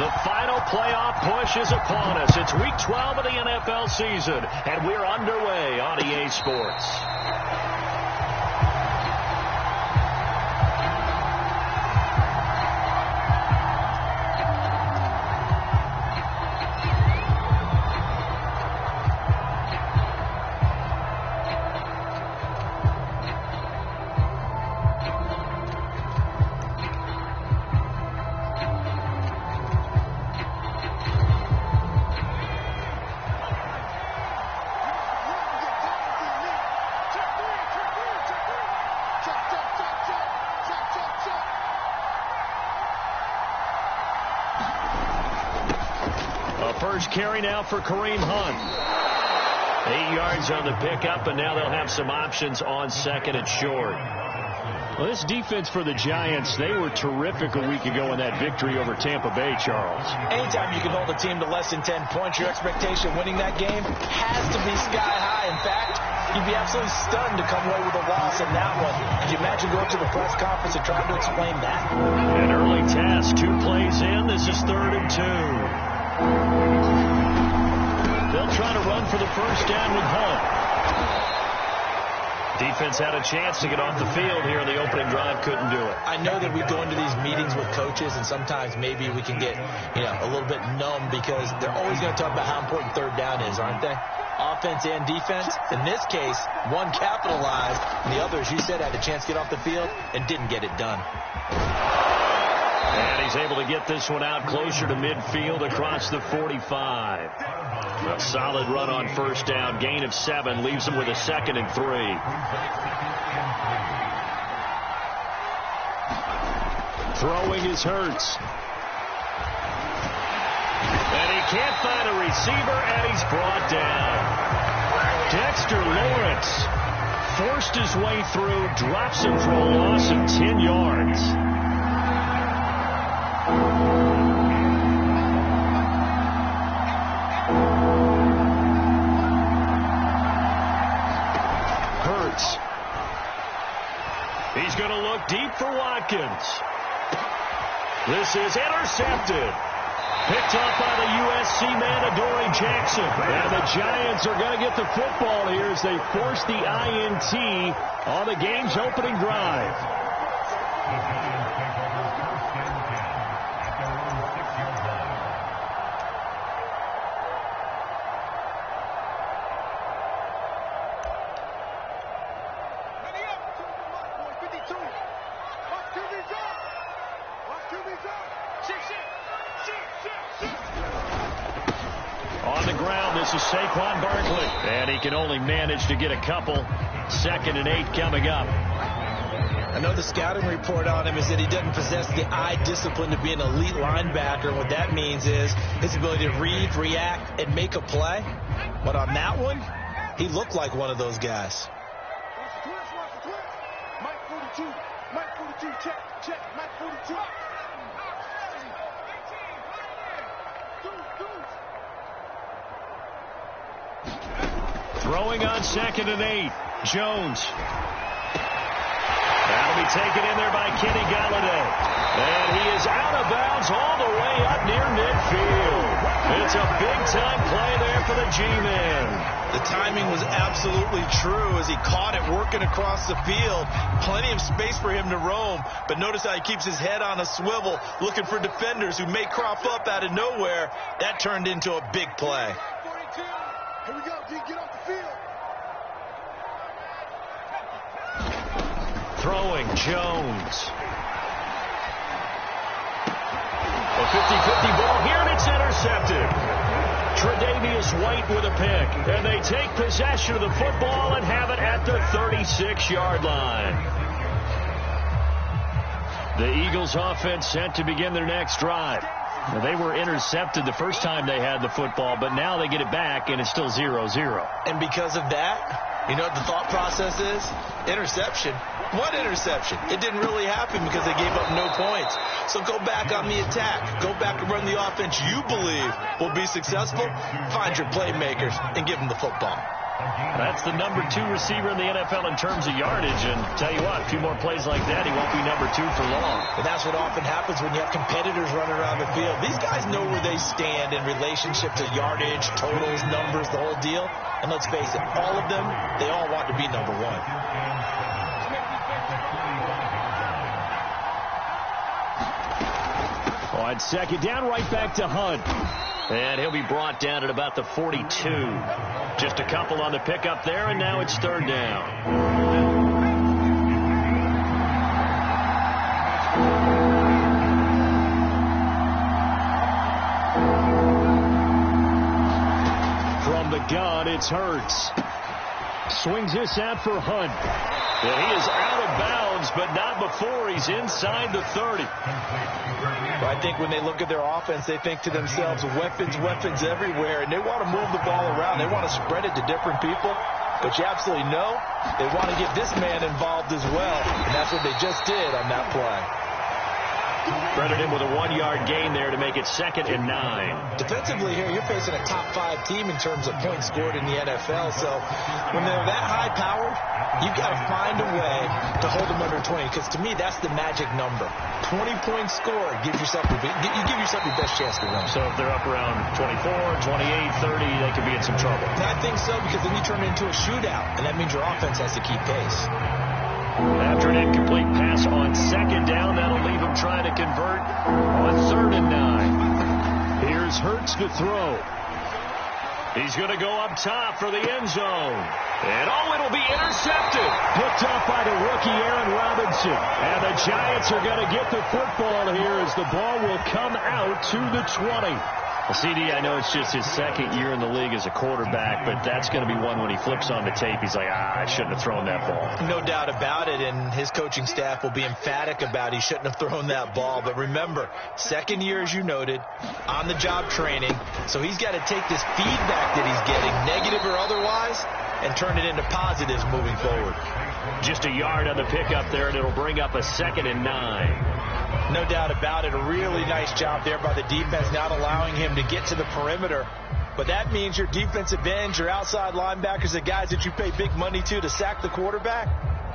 The final playoff push is upon us. It's Week 12 of the NFL season, and we're underway on EA Sports. First carry now for Kareem Hunt. 8 yards on the pickup, and now they'll have some options on second and short. Well, this defense for the Giants, they were terrific a week ago in that victory over Tampa Bay, Charles. Anytime you can hold a team to less than 10 points, your expectation winning that game has to be sky high. In fact, you'd be absolutely stunned to come away with a loss in that one. Could you imagine going to the press conference and trying to explain that? An early test, 2 plays in. This is 3rd and 2. They'll try to run for the first down with Hunt. Defense had a chance to get off the field here in the opening drive, couldn't do it. I know that we go into these meetings with coaches, and sometimes maybe we can get, a little bit numb because they're always going to talk about how important third down is, aren't they? Offense and defense. In this case, one capitalized, and the other, as you said, had a chance to get off the field and didn't get it done. And he's able to get this one out closer to midfield across the 45. A solid run on first down. Gain of 7 leaves him with a 2nd and 3. Throwing is Hurts. And he can't find a receiver, and he's brought down. Dexter Lawrence forced his way through, drops him for a loss of 10 yards. Hurts. He's going to look deep for Watkins. This is intercepted. Picked off by the USC man, Adoree Jackson. And the Giants are going to get the football here as they force the INT on the game's opening drive. On the ground, this is Saquon Barkley. And he can only manage to get a couple. 2nd and 8 coming up. I know the scouting report on him is that he doesn't possess the eye discipline to be an elite linebacker. And what that means is his ability to read, react, and make a play. But on that one, he looked like one of those guys. Mike 42. Mike 42. Check. Mike 42. Throwing on 2nd and 8. Jones. That'll be taken in there by Kenny Golladay. And he is out of bounds all the way up near midfield. It's a big-time play there for the G-Men. The timing was absolutely true as he caught it working across the field. Plenty of space for him to roam. But notice how he keeps his head on a swivel looking for defenders who may crop up out of nowhere. That turned into a big play. Here we go, D. Get off the field. Throwing, Jones. A 50-50 ball here, and it's intercepted. Tre'Davious White with a pick. And they take possession of the football and have it at the 36-yard line. The Eagles offense set to begin their next drive. Now, they were intercepted the first time they had the football, but now they get it back, and it's still 0-0. And because of that, you know what the thought process is? Interception. What interception? It didn't really happen because they gave up no points. So go back on the attack. Go back and run the offense you believe will be successful. Find your playmakers and give them the football. That's the number 2 receiver in the NFL in terms of yardage. And tell you what, a few more plays like that, he won't be number 2 for long. But that's what often happens when you have competitors running around the field. These guys know where they stand in relationship to yardage, totals, numbers, the whole deal. And let's face it, all of them, they all want to be number 1. On second down, right back to Hunt. And he'll be brought down at about the 42. Just a couple on the pickup there, and now it's third down. From the gun, it's Hurts. Swings this out for Hunt. And he is out of bounds, but not before he's inside the 30. Well, I think when they look at their offense, they think to themselves, weapons, weapons everywhere, and they want to move the ball around. They want to spread it to different people, but you absolutely know they want to get this man involved as well, and that's what they just did on that play. Threaded him with a 1-yard gain there to make it 2nd and 9. Defensively here, you're facing a top 5 team in terms of points scored in the NFL. So when they're that high-powered, you've got to find a way to hold them under 20. Because to me, that's the magic number. 20 points scored gives yourself you give yourself your best chance to win. So if they're up around 24, 28, 30, they could be in some trouble. And I think so, because then you turn it into a shootout, and that means your offense has to keep pace. After an incomplete pass on second down, that'll leave him trying to convert on 3rd and 9. Here's Hurts to throw. He's going to go up top for the end zone. And it'll be intercepted. Picked up by the rookie Aaron Robinson. And the Giants are going to get the football here as the ball will come out to the 20. Well, CD, I know it's just his 2nd year in the league as a quarterback, but that's going to be one when he flips on the tape, he's like, I shouldn't have thrown that ball. No doubt about it, and his coaching staff will be emphatic about he shouldn't have thrown that ball. But remember, 2nd year, as you noted, on-the-job training, so he's got to take this feedback that he's getting, negative or otherwise, and turn it into positives moving forward. Just a yard on the pickup there, and it'll bring up a 2nd and 9. No doubt about it. A really nice job there by the defense, not allowing him to get to the perimeter. But that means your defensive ends, your outside linebackers, the guys that you pay big money to sack the quarterback,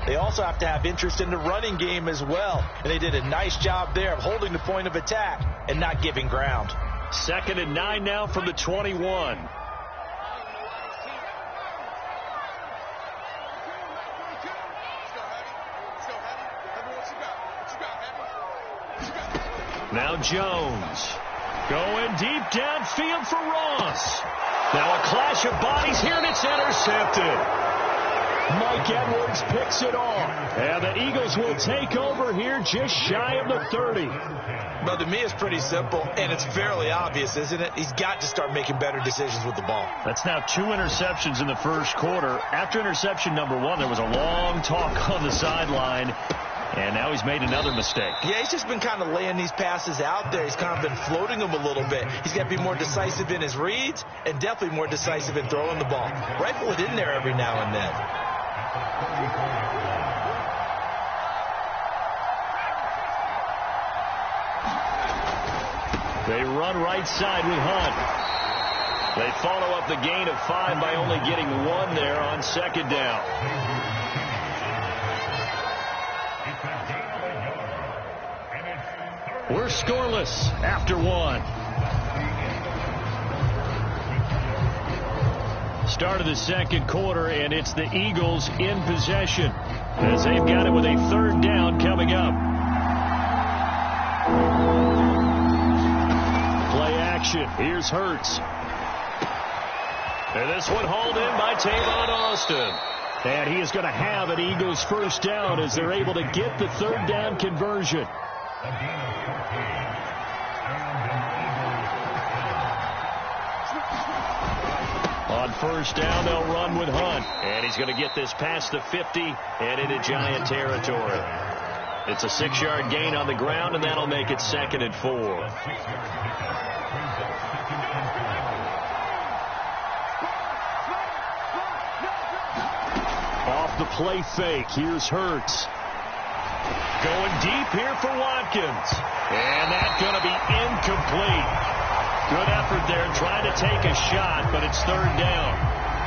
they also have to have interest in the running game as well. And they did a nice job there of holding the point of attack and not giving ground. 2nd and 9 now from the 21. Now Jones going deep downfield for Ross. Now a clash of bodies here, and it's intercepted. Mike Edwards picks it off. And the Eagles will take over here just shy of the 30. But to me, it's pretty simple, and it's fairly obvious, isn't it? He's got to start making better decisions with the ball. That's now 2 interceptions in the first quarter. After interception number 1, there was a long talk on the sideline. And now he's made another mistake. Yeah, he's just been kind of laying these passes out there. He's kind of been floating them a little bit. He's got to be more decisive in his reads and definitely more decisive in throwing the ball. Rifle it in there every now and then. They run right side with Hunt. They follow up the gain of 5 by only getting 1 there on 2nd down. We're scoreless after 1. Start of the second quarter, and it's the Eagles in possession as they've got it with a 3rd down coming up. Play action. Here's Hurts. And this one hauled in by Tavon Austin. And he is going to have an Eagles 1st down as they're able to get the 3rd down conversion. On 1st down, they'll run with Hunt. And he's going to get this past the 50 and into Giant territory. It's a 6-yard gain on the ground, and that'll make it 2nd and 4. Off the play fake, here's Hurts. Going deep here for Watkins. And that's going to be incomplete. Good effort there trying to take a shot, but it's 3rd down.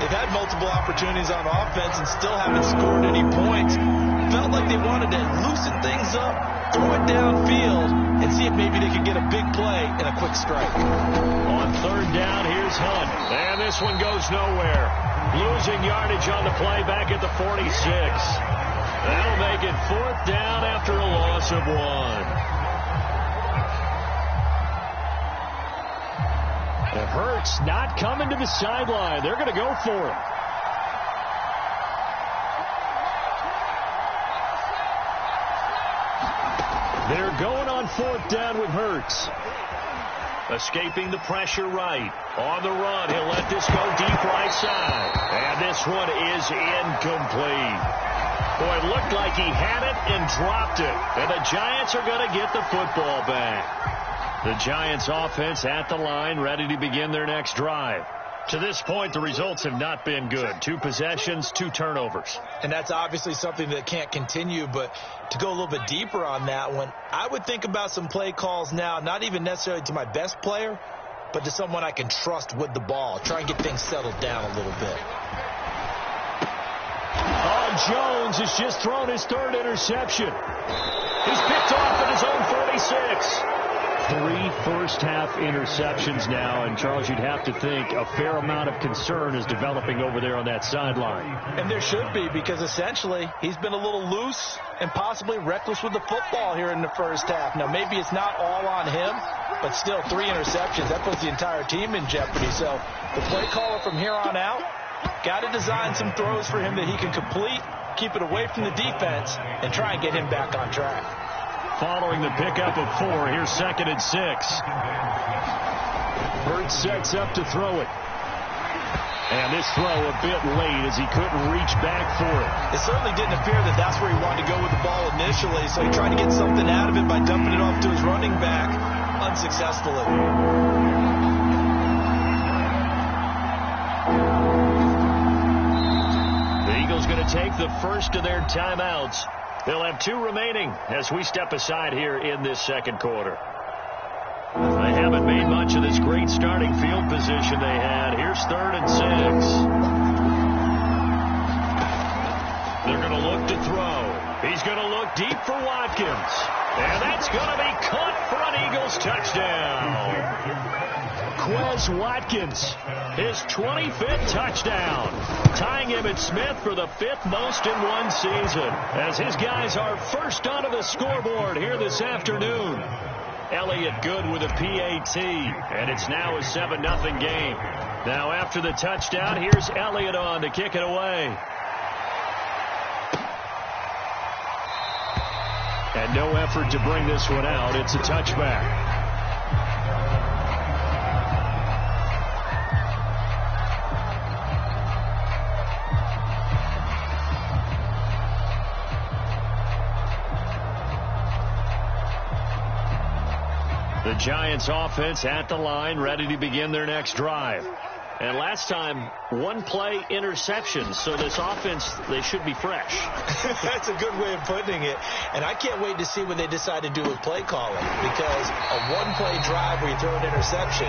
They've had multiple opportunities on offense and still haven't scored any points. Felt like they wanted to loosen things up, throw it downfield, and see if maybe they could get a big play and a quick strike. On third down, here's Hunt. And this one goes nowhere. Losing yardage on the play back at the 46. That'll make it fourth down after a loss of 1. And Hurts not coming to the sideline. They're going to go for it. They're going on fourth down with Hurts. Escaping the pressure right. On the run, he'll let this go deep right side. And this one is incomplete. Boy, it looked like he had it and dropped it. And the Giants are going to get the football back. The Giants offense at the line, ready to begin their next drive. To this point, the results have not been good. 2 possessions, 2 turnovers. And that's obviously something that can't continue, but to go a little bit deeper on that one, I would think about some play calls now, not even necessarily to my best player, but to someone I can trust with the ball. Try and get things settled down a little bit. Oh, Jones has just thrown his 3rd interception. He's picked off at his own 46. 3 first-half interceptions now, and Charles, you'd have to think a fair amount of concern is developing over there on that sideline. And there should be, because essentially he's been a little loose and possibly reckless with the football here in the first half. Now, maybe it's not all on him, but still 3 interceptions. That puts the entire team in jeopardy. So the play caller from here on out got to design some throws for him that he can complete, keep it away from the defense, and try and get him back on track. Following the pickup of 4, here's 2nd and 6. Hurts sets up to throw it. And this throw a bit late as he couldn't reach back for it. It certainly didn't appear that that's where he wanted to go with the ball initially, so he tried to get something out of it by dumping it off to his running back unsuccessfully. The Eagles going to take the first of their timeouts. They'll have 2 remaining as we step aside here in this second quarter. They haven't made much of this great starting field position they had. Here's 3rd and 6. They're going to look to throw. He's going to look deep for Watkins. And that's going to be caught for an Eagles touchdown. Quez Watkins, his 25th touchdown, tying Emmitt Smith for the 5th most in one season, as his guys are first onto the scoreboard here this afternoon. Elliott good with a PAT, and it's now a 7-0 game. Now after the touchdown, here's Elliott on to kick it away. And no effort to bring this one out. It's a touchback. The Giants offense at the line, ready to begin their next drive. And last time, 1-play interception, so this offense, they should be fresh. That's a good way of putting it. And I can't wait to see what they decide to do with play calling, because a 1-play drive where you throw an interception,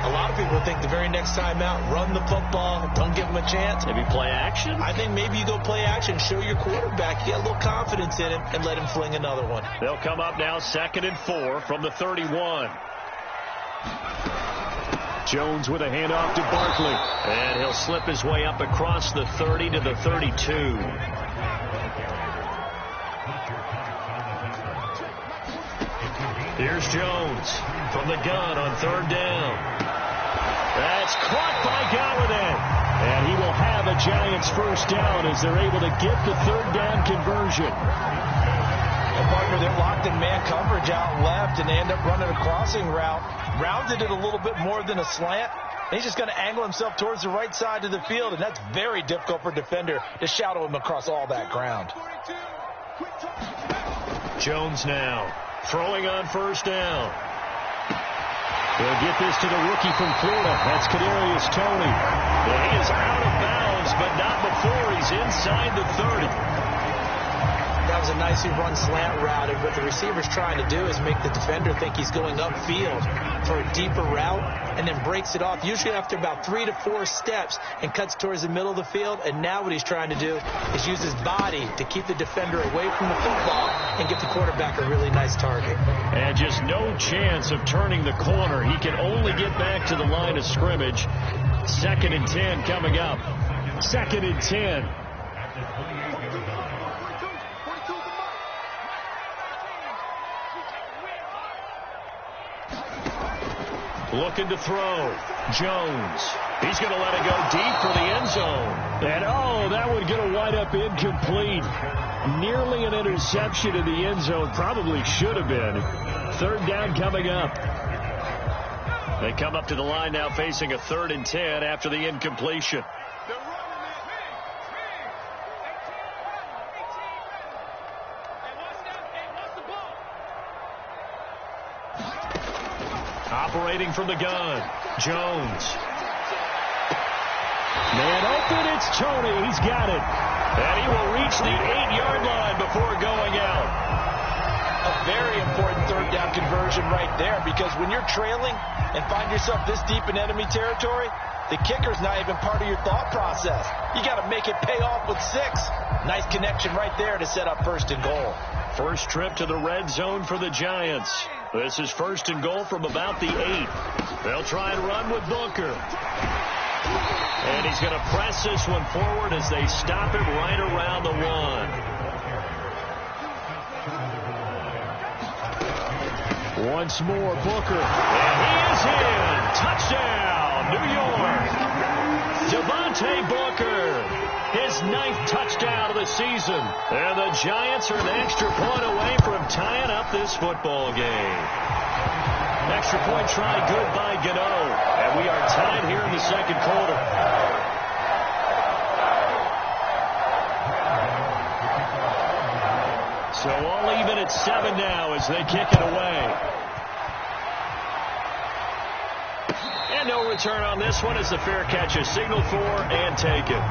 a lot of people think the very next time out, run the football, don't give them a chance. Maybe play action? I think maybe you go play action, show your quarterback, get a little confidence in him, and let him fling another one. They'll come up now 2nd and 4 from the 31. Jones with a handoff to Barkley. And he'll slip his way up across the 30 to the 32. Here's Jones from the gun on 3rd down. That's caught by Galladay. And he will have a Giants first down as they're able to get the 3rd down conversion. And partner, they're locked in man coverage out left, and they end up running a crossing route. Rounded it a little bit more than a slant. He's just going to angle himself towards the right side of the field, and that's very difficult for a defender to shadow him across all that ground. Jones now throwing on 1st down. They'll get this to the rookie from Florida. That's Kadarius Toney. Well, he is out of bounds, but not before he's inside the 30. Now, That was a nicely run slant route, and what the receiver's trying to do is make the defender think he's going upfield for a deeper route, and then breaks it off, usually after about 3 to 4 steps, and cuts towards the middle of the field. And now what he's trying to do is use his body to keep the defender away from the football and give the quarterback a really nice target. And just no chance of turning the corner. He can only get back to the line of scrimmage. 2nd and 10 coming up. 2nd and 10. Looking to throw. Jones. He's going to let it go deep for the end zone. And, oh, that would get a wide up incomplete. Nearly an interception in the end zone. Probably should have been. 3rd down coming up. They come up to the line now facing a 3rd and 10 after the incompletion. Operating from the gun. Jones. Man open, it's Tony. He's got it. And he will reach the 8-yard line before going out. A very important 3rd down conversion right there, because when you're trailing and find yourself this deep in enemy territory, the kicker's not even part of your thought process. You got to make it pay off with 6. Nice connection right there to set up 1st and goal. First trip to the red zone for the Giants. This is 1st and goal from about the 8. They'll try and run with Booker. And he's going to press this one forward as they stop him right around the 1. Once more, Booker. And he is in. Touchdown, New York. Devontae Booker. His 9th touchdown of the season. And the Giants are an extra point away from tying up this football game. Extra point try good by Gano. And we are tied here in the 2nd quarter. So all even at 7 now as they kick it away. And no return on this one as the fair catch is signaled for and taken.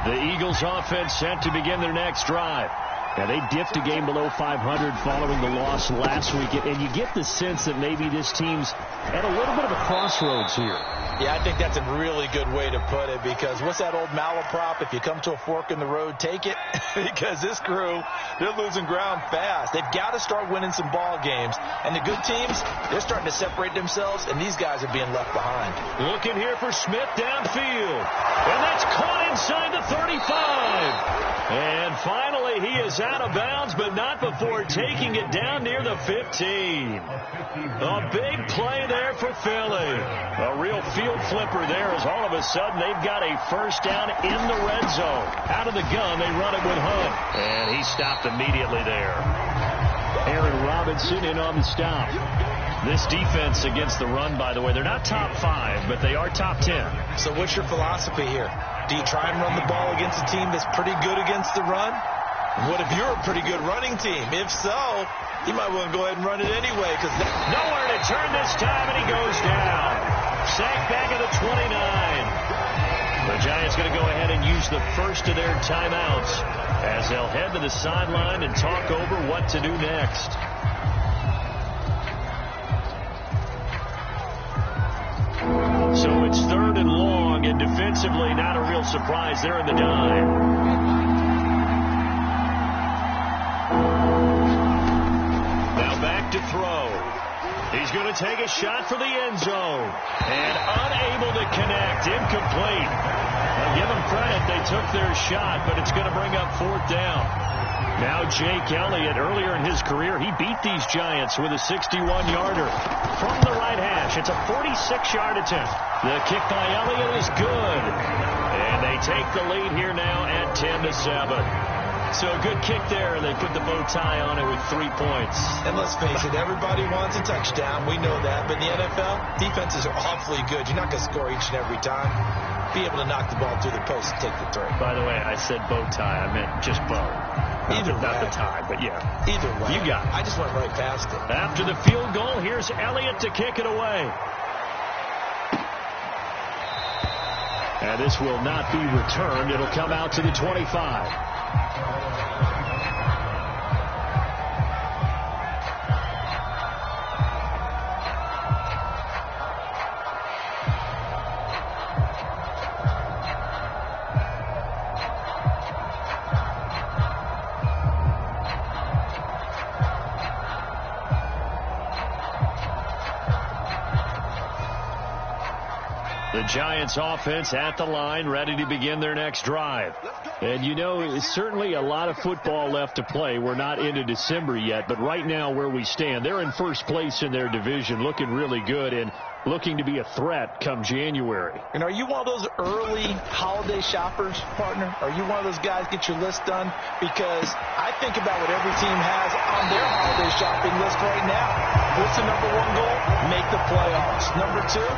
The Eagles offense set to begin their next drive. Now, they dipped a game below 500 following the loss last week, and you get the sense that maybe this team's at a little bit of a crossroads here. Yeah, I think that's a really good way to put it, because what's that old malaprop? If you come to a fork in the road, take it. Because this crew, they're losing ground fast. They've got to start winning some ball games. And the good teams, they're starting to separate themselves, and these guys are being left behind. Looking here for Smith downfield. And that's caught inside the 35. And finally, he is out of bounds, but not before taking it down near the 15. A big play there for Philly. A real field flipper there, as all of a sudden they've got a 1st down in the red zone. Out of the gun, they run it with Hunt. And he stopped immediately there. Aaron Robinson in on the stop. This defense against the run, by the way, they're not top 5, but they are top 10. So what's your philosophy here? Do you try and run the ball against a team that's pretty good against the run? What if you're a pretty good running team? If so, you might want to go ahead and run it anyway. Because nowhere to turn this time, and he goes down. Sacked back at the 29. The Giants going to go ahead and use the first of their timeouts as they'll head to the sideline and talk over what to do next. So it's 3rd and long, and defensively not a real surprise there in the dime. Now back to throw. He's going to take a shot for the end zone. And unable to connect. Incomplete. Now give them credit. They took their shot, but it's going to bring up 4th down. Now Jake Elliott, earlier in his career, he beat these Giants with a 61-yarder from the right hash. It's a 46-yard attempt. The kick by Elliott is good. And they take the lead here now at 10-7. So a good kick there, and they put the bow tie on it with 3 points. And let's face it, everybody wants a touchdown. We know that. But in the NFL, defenses are awfully good. You're not going to score each and every time. Be able to knock the ball through the post and take the throw. By the way, I said bow tie. I meant just bow. Either way. Not the tie, but yeah. Either way. You got it. I just went right past it. After the field goal, here's Elliott to kick it away. And this will not be returned. It'll come out to the 25. The Giants offense at the line, ready to begin their next drive. And, you know, certainly a lot of football left to play. We're not into December yet, but right now where we stand, they're in first place in their division, looking really good and looking to be a threat come January. And are you one of those early holiday shoppers, partner? Are you one of those guys get your list done? Because I think about what every team has on their holiday shopping list right now. What's the number one goal? Make the playoffs. Number two,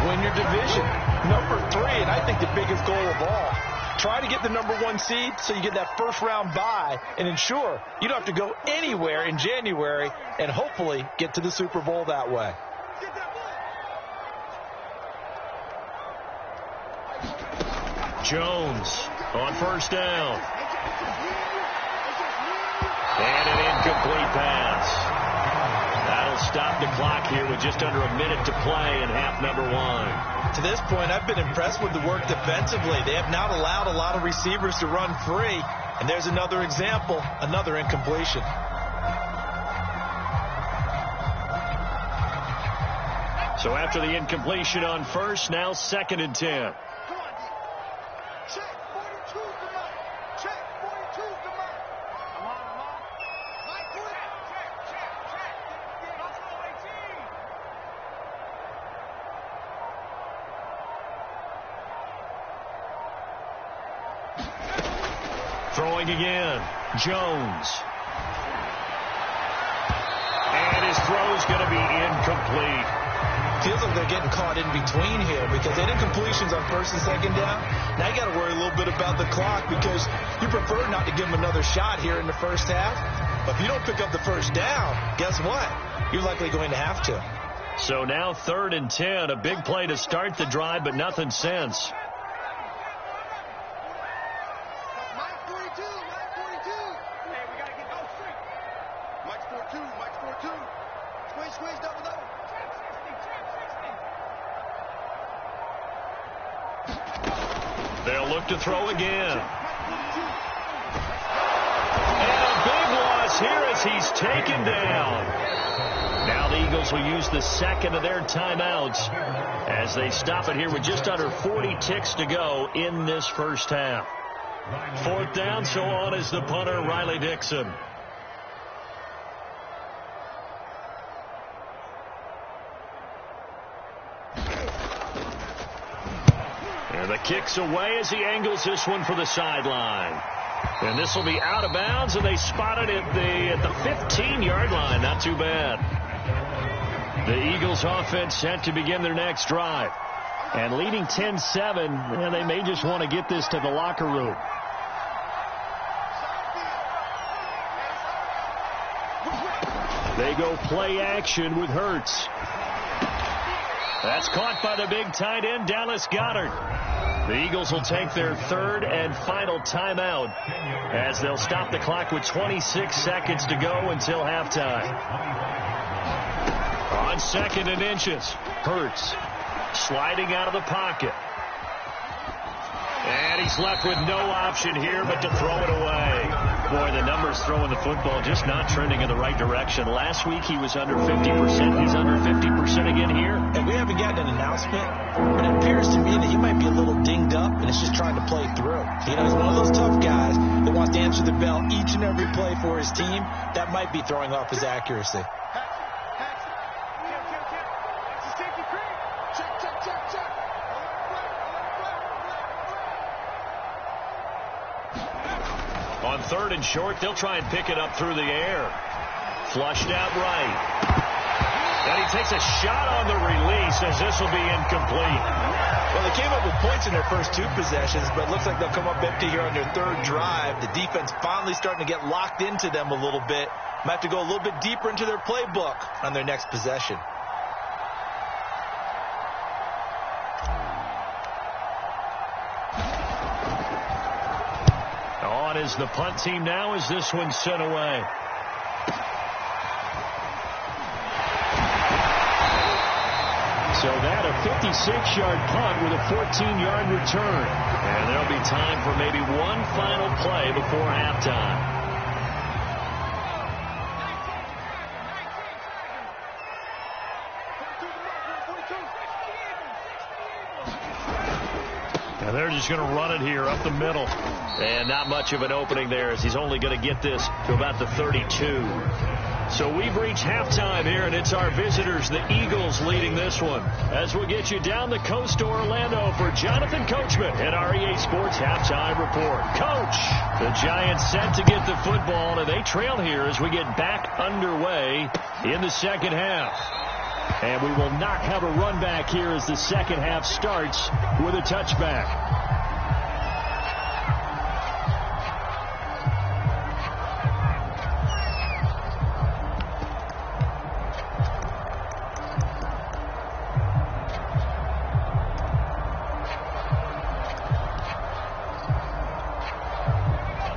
win your division. Number three, and I think the biggest goal of all, try to get the number one seed so you get that first round bye and ensure you don't have to go anywhere in January and hopefully get to the Super Bowl that way. Jones on first down. And an incomplete pass. That'll stop the clock here with just under a minute to play in half number one. To this point, I've been impressed with the work defensively. They have not allowed a lot of receivers to run free. And there's another example, another incompletion. So after the incompletion on first, now 2nd and 10. Throwing again, Jones. And his throw's going to be incomplete. Feels like they're getting caught in between here because they had incompletions on first and second down. Now you got to worry a little bit about the clock because you prefer not to give them another shot here in the first half. But if you don't pick up the first down, guess what? You're likely going to have to. So now 3rd and 10, a big play to start the drive, but nothing since. They'll look to throw again. And a big loss here as he's taken down. Now the Eagles will use the second of their timeouts as they stop it here with just under 40 ticks to go in this first half. 4th down, so on is the punter, Riley Dixon. And the kick's away as he angles this one for the sideline. And this will be out of bounds, and they spot it at the 15-yard line. Not too bad. The Eagles offense set to begin their next drive. And leading 10-7, they may just want to get this to the locker room. They go play action with Hurts. That's caught by the big tight end, Dallas Goedert. The Eagles will take their 3rd and final timeout as they'll stop the clock with 26 seconds to go until halftime. On 2nd and inches, Hurts sliding out of the pocket. And he's left with no option here but to throw it away. Boy, the numbers throwing the football just not trending in the right direction. Last week he was under 50%. He's under 50% again here. And we haven't gotten an announcement, but it appears to me that he might be a little dinged up and it's just trying to play through. You know, he's one of those tough guys that wants to answer the bell each and every play for his team. That might be throwing off his accuracy. On 3rd and short, they'll try and pick it up through the air. Flushed out right. And he takes a shot on the release as this will be incomplete. Well, they came up with points in their first 2 possessions, but it looks like they'll come up empty here on their 3rd drive. The defense finally starting to get locked into them a little bit. Might have to go a little bit deeper into their playbook on their next possession. on as the punt team now as this one's sent away. So that a 56-yard punt with a 14-yard return. And there'll be time for maybe one final play before halftime. And they're just going to run it here up the middle. And not much of an opening there as he's only going to get this to about the 32. So we've reached halftime here, and it's our visitors, the Eagles, leading this one. As we get you down the coast to Orlando for Jonathan Coachman at our EA Sports Halftime Report. Coach, the Giants set to get the football, and they trail here as we get back underway in the second half. And we will not have a run back here as the second half starts with a touchback.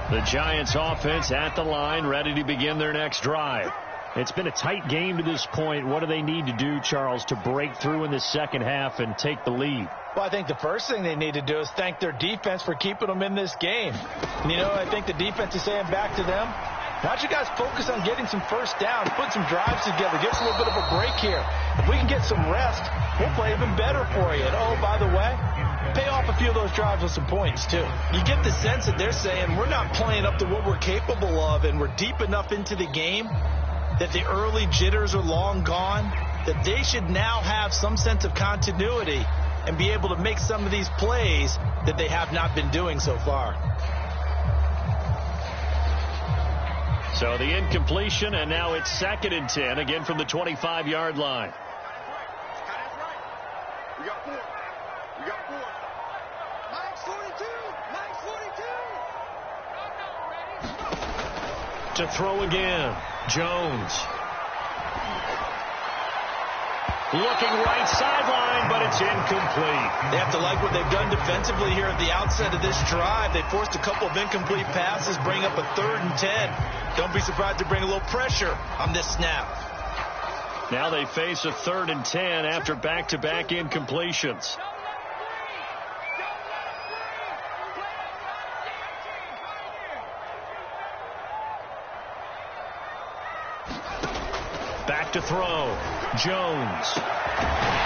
The Giants offense at the line, ready to begin their next drive. It's been a tight game to this point. What do they need to do, Charles, to break through in the second half and take the lead? Well, I think the first thing they need to do is thank their defense for keeping them in this game. And, I think the defense is saying back to them, why don't you guys focus on getting some first downs, put some drives together, give us a little bit of a break here. If we can get some rest, we'll play even better for you. And, oh, by the way, pay off a few of those drives with some points, too. You get the sense that they're saying we're not playing up to what we're capable of, and we're deep enough into the game that the early jitters are long gone, that they should now have some sense of continuity and be able to make some of these plays that they have not been doing so far. So the incompletion, and now it's 2nd and 10, again from the 25-yard line. We got four. We got four. Mike's 42. Mike's 42. To throw again, Jones. Looking right sideline, but it's incomplete. They have to like what they've done defensively here at the outset of this drive. They forced a couple of incomplete passes, bring up a 3rd and 10. Don't be surprised to bring a little pressure on this snap. Now they face a 3rd and 10 after back-to-back incompletions. Back to throw. Jones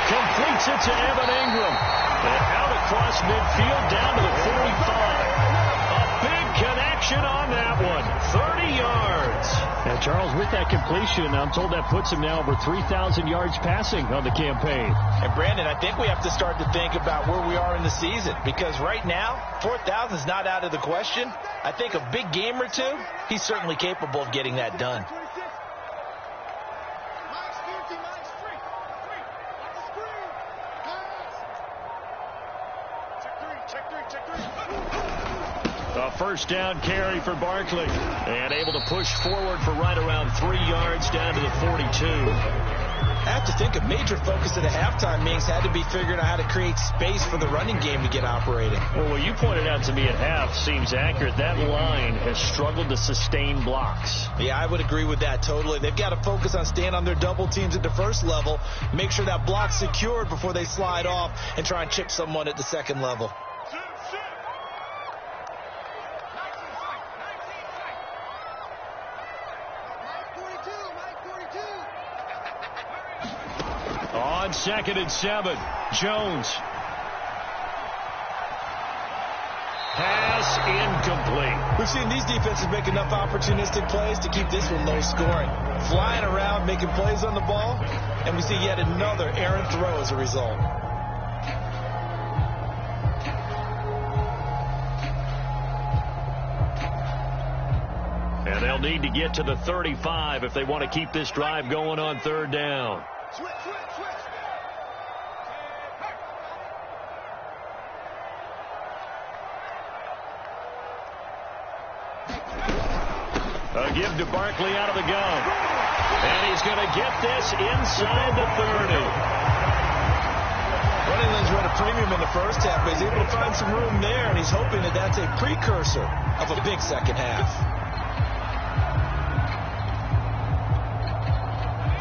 completes it to Evan Ingram. And out across midfield down to the 45. A big connection on that one. 30 yards. Now, Charles, with that completion, I'm told that puts him now over 3,000 yards passing on the campaign. And, Brandon, I think we have to start to think about where we are in the season. Because right now, 4,000 is not out of the question. I think a big game or two, he's certainly capable of getting that done. A first down carry for Barkley. And able to push forward for right around 3 yards down to the 42. I have to think a major focus at a halftime meetings had to be figuring out how to create space for the running game to get operating. Well, what you pointed out to me at half seems accurate. That line has struggled to sustain blocks. Yeah, I would agree with that totally. They've got to focus on staying on their double teams at the first level, make sure that block's secured before they slide off and try and chip someone at the second level. On 2nd and 7, Jones. Pass incomplete. We've seen these defenses make enough opportunistic plays to keep this one low scoring. Flying around, making plays on the ball, and we see yet another errant throw as a result. And they'll need to get to the 35 if they want to keep this drive going on 3rd down. Switch. A give to Barkley out of the gun. And he's going to get this inside the 30. Running lanes were at a premium in the first half, but he's able to find some room there, and he's hoping that that's a precursor of a big second half.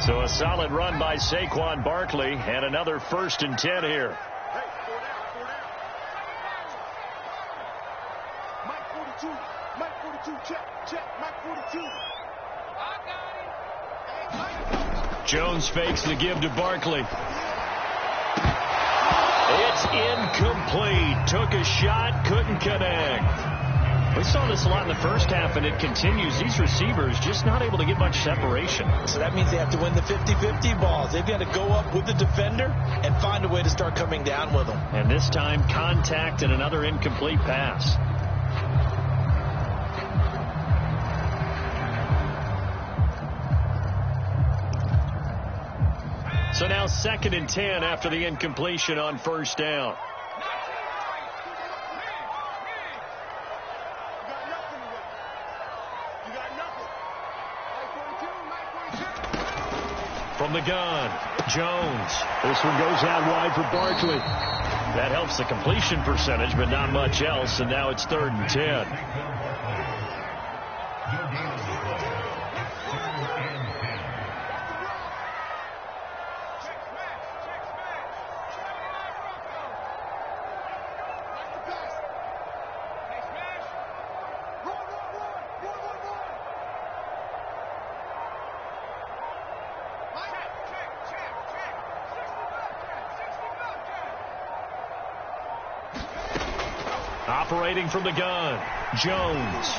So a solid run by Saquon Barkley, and another 1st and 10 here. Mike 42. Mike 42, check. Mike 42. Jones fakes the give to Barkley. It's incomplete. Took a shot, couldn't connect. We saw this a lot in the first half, and it continues. These receivers just not able to get much separation. So that means they have to win the 50-50 balls. They've got to go up with the defender and find a way to start coming down with them. And this time, contact and another incomplete pass. So now 2nd and 10 after the incompletion on 1st down. From the gun, Jones. This one goes out wide for Barkley. That helps the completion percentage, but not much else, and now it's 3rd and 10. Operating from the gun, Jones.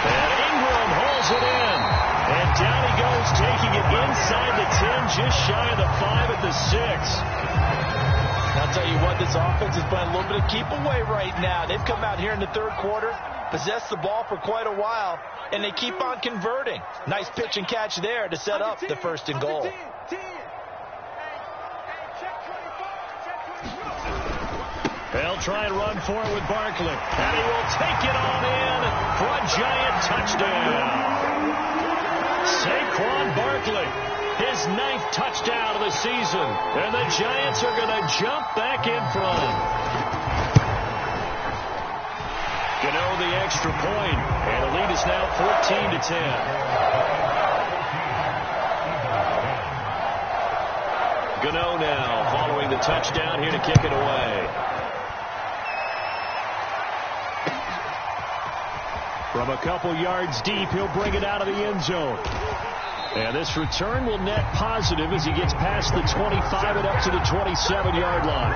And Ingram hauls it in. And down he goes, taking it inside the 10, just shy of the 5 at the 6. I'll tell you what, this offense is playing a little bit of keep away right now. They've come out here in the 3rd quarter, possessed the ball for quite a while, and they keep on converting. Nice pitch and catch there to set up the 1st and goal. They'll try and run forward with Barkley. And he will take it on in for a Giant touchdown. Saquon Barkley, his 9th touchdown of the season. And the Giants are going to jump back in front. Gano the extra point. And the lead is now 14-10. Gano now following the touchdown here to kick it away. From a couple yards deep, he'll bring it out of the end zone. And this return will net positive as he gets past the 25 and up to the 27-yard line.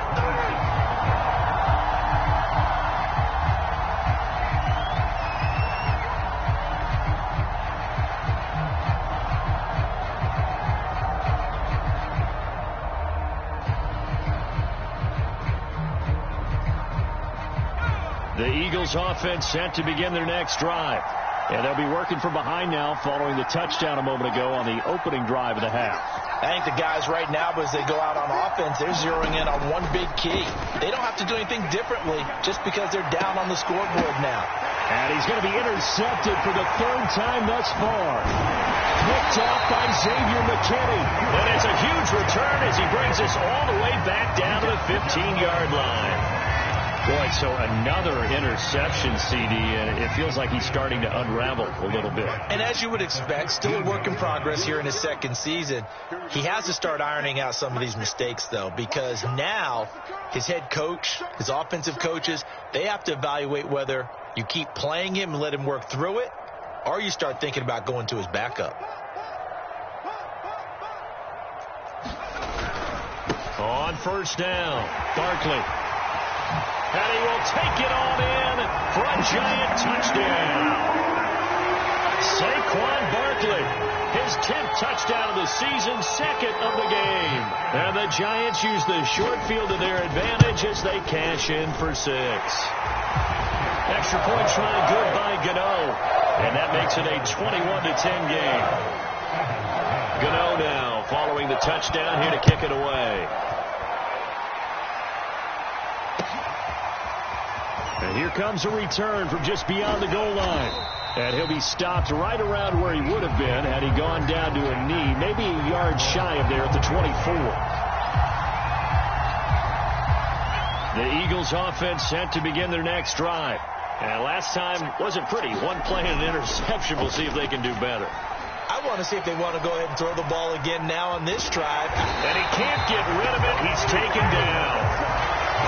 The Eagles offense set to begin their next drive. And they'll be working from behind now following the touchdown a moment ago on the opening drive of the half. I think the guys right now, as they go out on offense, they're zeroing in on one big key. They don't have to do anything differently just because they're down on the scoreboard now. And he's going to be intercepted for the 3rd time thus far. Picked off by Xavier McKinney. And it's a huge return as he brings us all the way back down to the 15-yard line. Boy, so another interception, CD, and it feels like he's starting to unravel a little bit. And as you would expect, still a work in progress here in his 2nd season. He has to start ironing out some of these mistakes, though, because now his head coach, his offensive coaches, they have to evaluate whether you keep playing him and let him work through it, or you start thinking about going to his backup. On 1st down, Barkley. And he will take it on in for a Giant touchdown. Saquon Barkley, his 10th touchdown of the season, 2nd of the game. And the Giants use the short field to their advantage as they cash in for 6. Extra point try good by Gano. And that makes it a 21-10 game. Gano now following the touchdown here to kick it away. And here comes a return from just beyond the goal line. And he'll be stopped right around where he would have been had he gone down to a knee, maybe a yard shy of there at the 24. The Eagles offense set to begin their next drive. And last time wasn't pretty. One play and an interception. We'll see if they can do better. I want to see if they want to go ahead and throw the ball again now on this drive. And he can't get rid of it. He's taken down.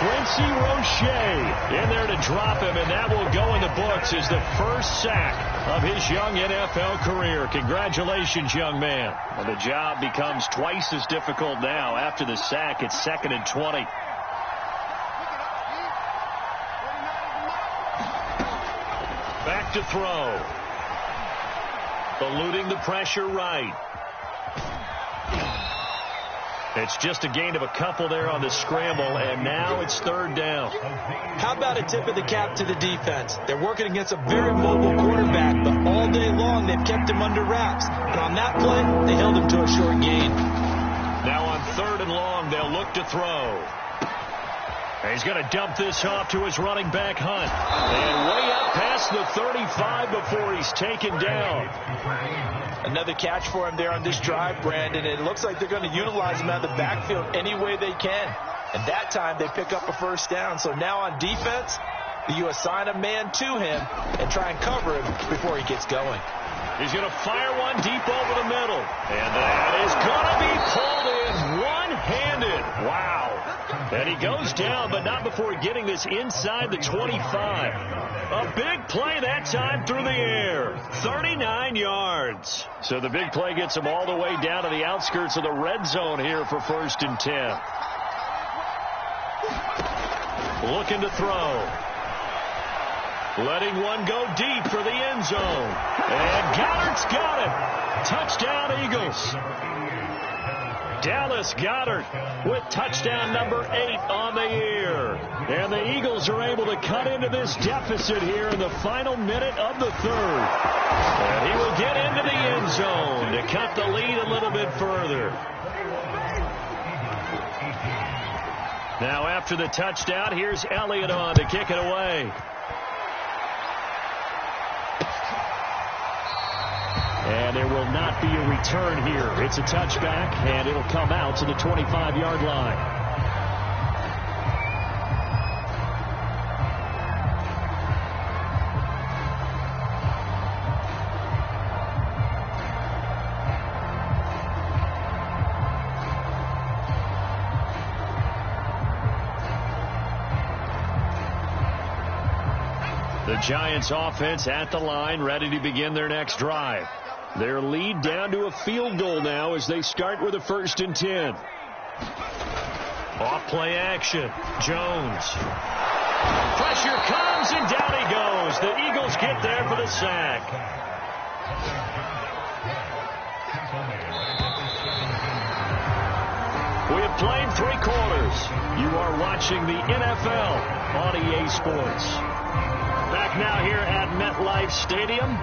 Quincy Roche in there to drop him, and that will go in the books as the first sack of his young NFL career. Congratulations, young man. And the job becomes twice as difficult now. After the sack, it's 2nd and 20. Back to throw. Eluding the pressure right. It's just a gain of a couple there on the scramble, and now it's 3rd down. How about a tip of the cap to the defense? They're working against a very mobile quarterback, but all day long they've kept him under wraps. And on that play, they held him to a short gain. Now on 3rd and long, they'll look to throw. And he's going to dump this off to his running back, Hunt. And way up past the 35 before he's taken down. Another catch for him there on this drive, Brandon. It looks like they're going to utilize him out of the backfield any way they can. And that time they pick up a first down. So now on defense, you assign a man to him and try and cover him before he gets going. He's going to fire one deep over the middle. And that is going to be pulled in one-handed. Wow. And he goes down, but not before getting this inside the 25. A big play that time through the air. 39 yards. So the big play gets him all the way down to the outskirts of the red zone here for 1st and 10. Looking to throw. Letting one go deep for the end zone. And Goddard's got it. Touchdown, Eagles. Dallas Goedert with touchdown number 8 on the year. And the Eagles are able to cut into this deficit here in the final minute of the 3rd. And he will get into the end zone to cut the lead a little bit further. Now after the touchdown, here's Elliott on to kick it away. And there will not be a return here. It's a touchback, and it'll come out to the 25-yard line. The Giants offense at the line, ready to begin their next drive. Their lead down to a field goal now as they start with a 1st and 10. Off play action. Jones. Pressure comes and down he goes. The Eagles get there for the sack. We have played 3 quarters. You are watching the NFL on EA Sports. Back now here at MetLife Stadium.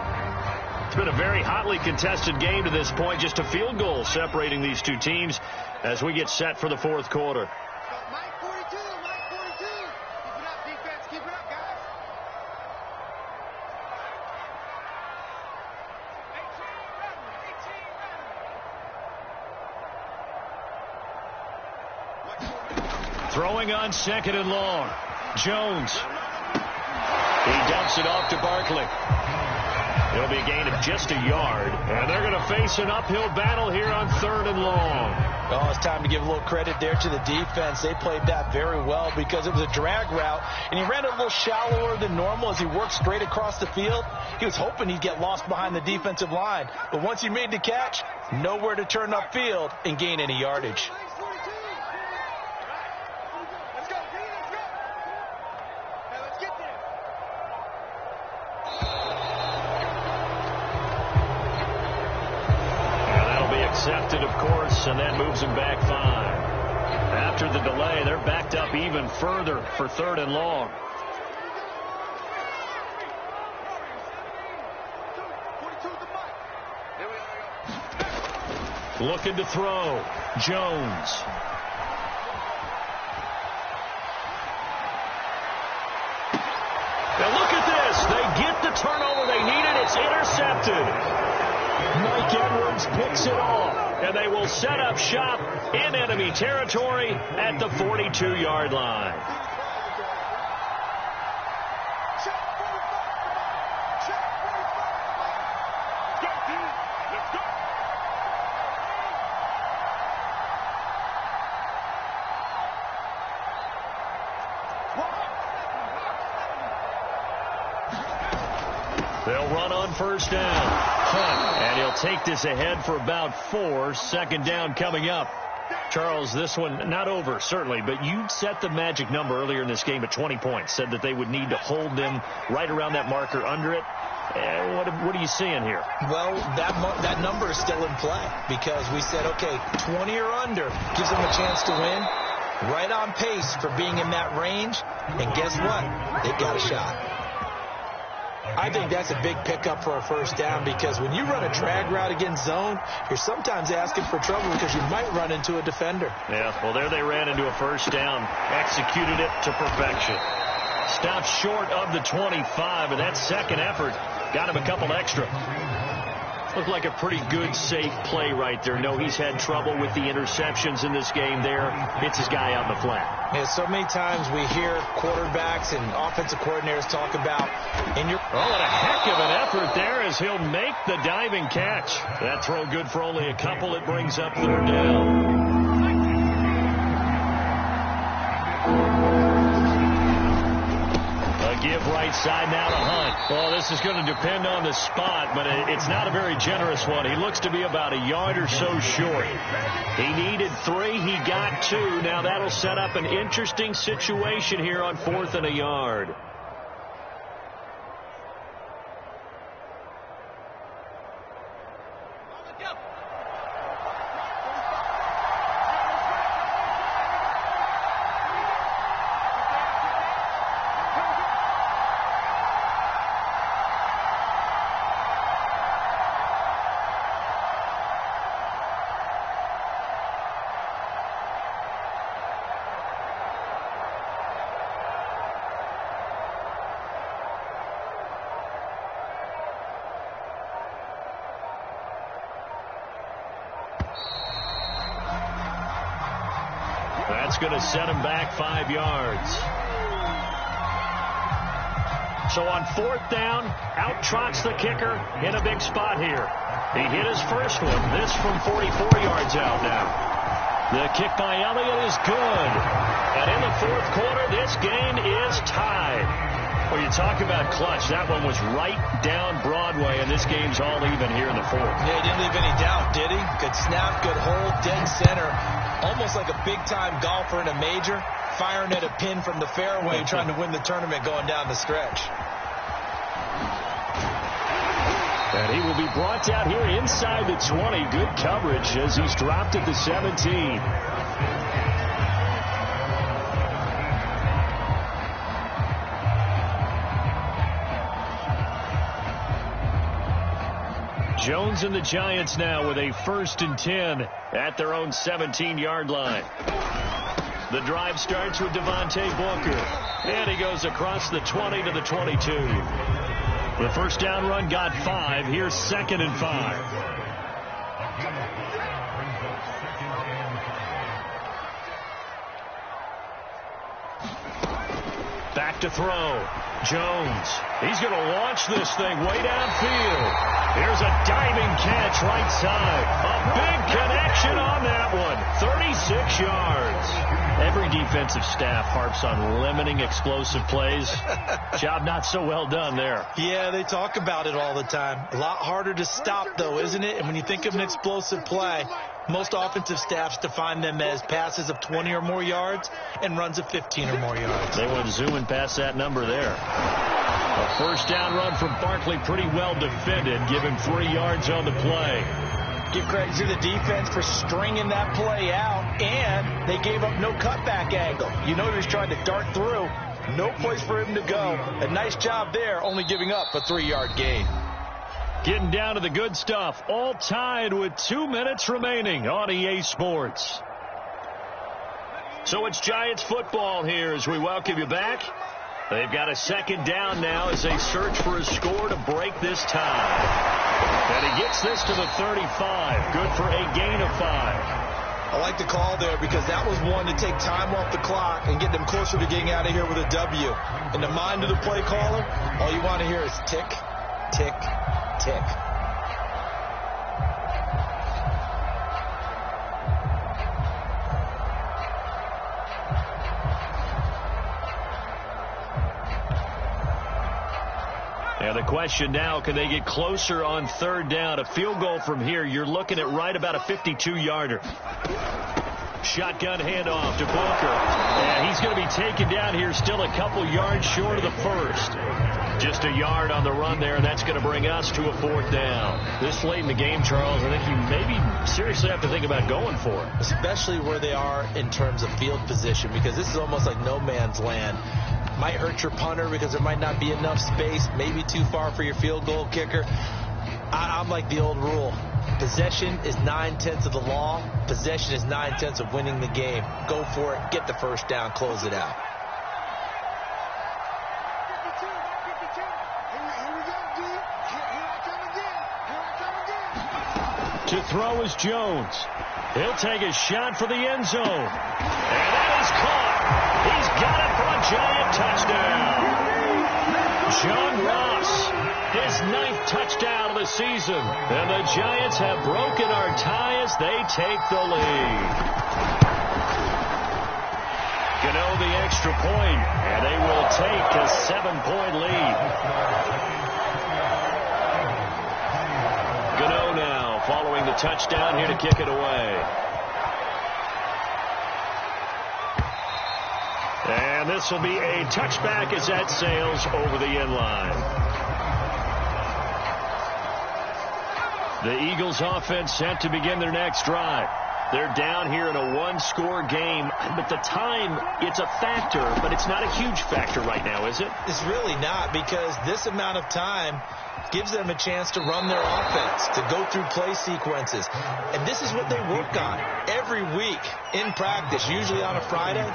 It's been a very hotly contested game to this point. Just a field goal separating these two teams as we get set for the 4th quarter. Mike 42, Mike 42. Keep it up, defense. Keep it up, guys. 18 Throwing on 2nd and long. Jones. He dumps it off to Barkley. It'll be a gain of just a yard. And they're going to face an uphill battle here on 3rd and long. Oh, it's time to give a little credit there to the defense. They played that very well because it was a drag route, and he ran it a little shallower than normal as he worked straight across the field. He was hoping he'd get lost behind the defensive line. But once he made the catch, nowhere to turn upfield and gain any yardage. Let's go, Green, let's go. Now let's get there. Accepted, of course, and that moves them back 5. After the delay, they're backed up even further for 3rd and long. Looking to throw. Jones. Now look at this. They get the turnover they needed. It's intercepted. Mike Edwards picks it off, and they will set up shop in enemy territory at the 42-yard line. They'll run on first down. Hunt, and he'll take this ahead for about 4. Second down coming up. Charles, this one not over, certainly, but you set the magic number earlier in this game at 20 points. Said that they would need to hold them right around that marker under it. What are you seeing here? Well, that number is still in play because we said, okay, 20 or under gives them a chance to win. Right on pace for being in that range. And guess what? They've got a shot. I think that's a big pickup for a first down because when you run a drag route against zone, you're sometimes asking for trouble because you might run into a defender. Yeah, well, there they ran into a first down, executed it to perfection. Stopped short of the 25, and that second effort got him a couple extra. Looked like a pretty good, safe play right there. No, he's had trouble with the interceptions in this game there. Hits his guy out in the flat. Yeah, so many times we hear quarterbacks and offensive coordinators talk about in your... Oh, and a heck of an effort there as he'll make the diving catch. That throw good for only a couple. It brings up third down. Give right side now to Hunt. Well, this is going to depend on the spot, but it's not a very generous one. He looks to be about a yard or so short. He needed 3. He got 2. Now that'll set up an interesting situation here on 4th and a yard. That's going to set him back 5 yards. So on 4th down, out trots the kicker in a big spot here. He hit his first one. This from 44 yards out now. The kick by Elliott is good. And in the 4th quarter, this game is tied. Well, you talk about clutch. That one was right down Broadway, and this game's all even here in the 4th. Yeah, he didn't leave any doubt, did he? Good snap, good hold, dead center. Almost like a big-time golfer in a major, firing at a pin from the fairway, trying to win the tournament going down the stretch. And he will be brought down here inside the 20. Good coverage as he's dropped at the 17. Jones and the Giants now with a 1st and 10 at their own 17-yard line. The drive starts with Devontae Booker. And he goes across the 20 to the 22. The first down run got 5. Here's 2nd and 5. Back to throw. Jones. He's going to launch this thing way downfield. Here's a diving catch right side. A big connection on that one. 36 yards. Every defensive staff harps on limiting explosive plays. Job not so well done there. Yeah, they talk about it all the time. A lot harder to stop, though, isn't it? And when you think of an explosive play, most offensive staffs define them as passes of 20 or more yards and runs of 15 or more yards. They went zooming past that number there. A first down run from Barkley, pretty well defended. Give him 3 yards on the play. Give credit to the defense for stringing that play out, and they gave up no cutback angle. You know he was trying to dart through. No place for him to go. A nice job there, only giving up a 3-yard gain. Getting down to the good stuff. All tied with 2 minutes remaining on EA Sports. So it's Giants football here as we welcome you back. They've got a 2nd down now as they search for a score to break this tie. And he gets this to the 35. Good for a gain of 5. I like the call there because that was one to take time off the clock and get them closer to getting out of here with a W. In the mind of the play caller, all you want to hear is tick, tick, tick. And the question now, can they get closer on third down? A field goal from here, you're looking at right about a 52-yarder. Shotgun handoff to Booker. And he's going to be taken down here, still a couple yards short of the first. Just a yard on the run there, and that's going to bring us to a fourth down. This late in the game, Charles, I think you maybe seriously have to think about going for it. Especially where they are in terms of field position, because this is almost like no man's land. Might hurt your punter because there might not be enough space, maybe too far for your field goal kicker. I'm like the old rule. Possession is 9/10 of the law. Possession is 9/10 of winning the game. Go for it. Get the first down. Close it out. To throw is Jones. He'll take a shot for the end zone. And that is caught. He's got it for a Giant touchdown. John Ross, his 9th touchdown of the season. And the Giants have broken our tie as they take the lead. Gano the extra point, and they will take a 7-point lead. Gano now following the touchdown here to kick it away. And this will be a touchback as that sails over the end line. The Eagles offense set to begin their next drive. They're down here in a one-score game, but the time, it's a factor, but it's not a huge factor right now, is it? It's really not, because this amount of time gives them a chance to run their offense, to go through play sequences. And this is what they work on every week in practice, usually on a Friday.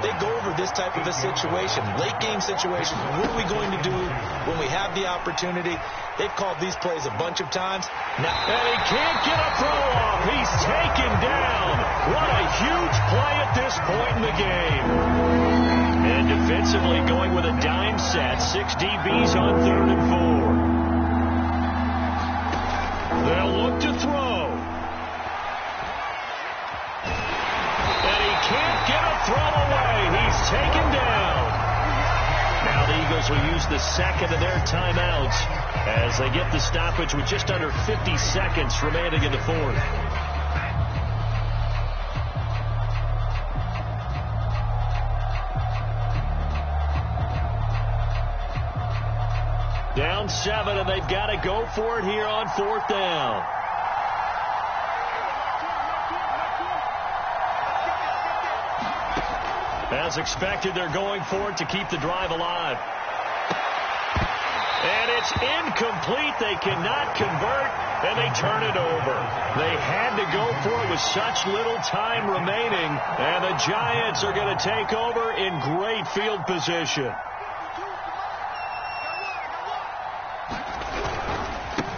They go over this type of a situation, late game situations. What are we going to do when we have the opportunity? They've called these plays a bunch of times. Now, and he can't get a throw off. He's taken down. What a huge play at this point in the game. And defensively going with a dime set, 6 DBs on 3rd and 4. They'll look to throw. And he can't get a throw away. He's taken down. Now the Eagles will use the second of their timeouts as they get the stoppage with just under 50 seconds remaining in the fourth. Down 7, and they've got to go for it here on 4th down. As expected, they're going for it to keep the drive alive. And it's incomplete. They cannot convert, and they turn it over. They had to go for it with such little time remaining, and the Giants are going to take over in great field position.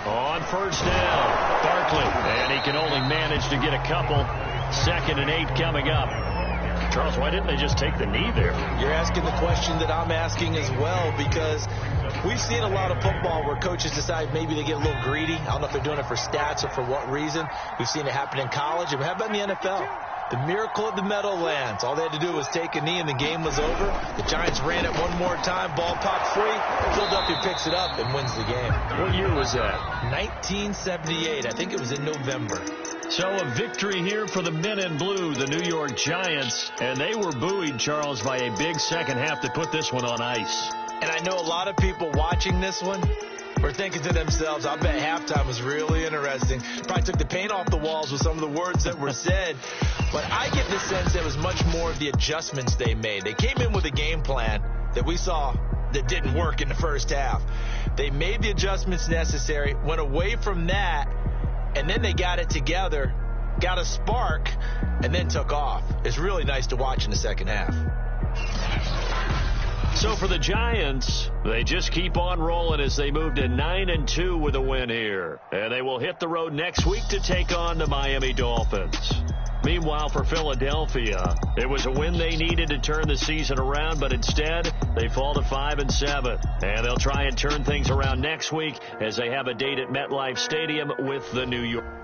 On 1st down, Barkley, and he can only manage to get a couple. 2nd and 8 coming up. Charles, why didn't they just take the knee there? You're asking the question that I'm asking as well, because we've seen a lot of football where coaches decide maybe they get a little greedy. I don't know if they're doing it for stats or for what reason. We've seen it happen in college. And how about in the NFL? The miracle of the Meadowlands. All they had to do was take a knee and the game was over. The Giants ran it one more time. Ball popped free. Philadelphia picks it up and wins the game. What year was that? 1978. I think it was in November. So a victory here for the men in blue, the New York Giants. And they were buoyed, Charles, by a big second half that put this one on ice. And I know a lot of people watching this one were thinking to themselves, I bet halftime was really interesting. Probably took the paint off the walls with some of the words that were said. But I get the sense it was much more of the adjustments they made. They came in with a game plan that we saw that didn't work in the first half. They made the adjustments necessary, went away from that, and then they got it together, got a spark, and then took off. It's really nice to watch in the second half. So for the Giants, they just keep on rolling as they move to 9-2 with a win here. And they will hit the road next week to take on the Miami Dolphins. Meanwhile, for Philadelphia, it was a win they needed to turn the season around, but instead they fall to 5-7. And they'll try and turn things around next week as they have a date at MetLife Stadium with the New York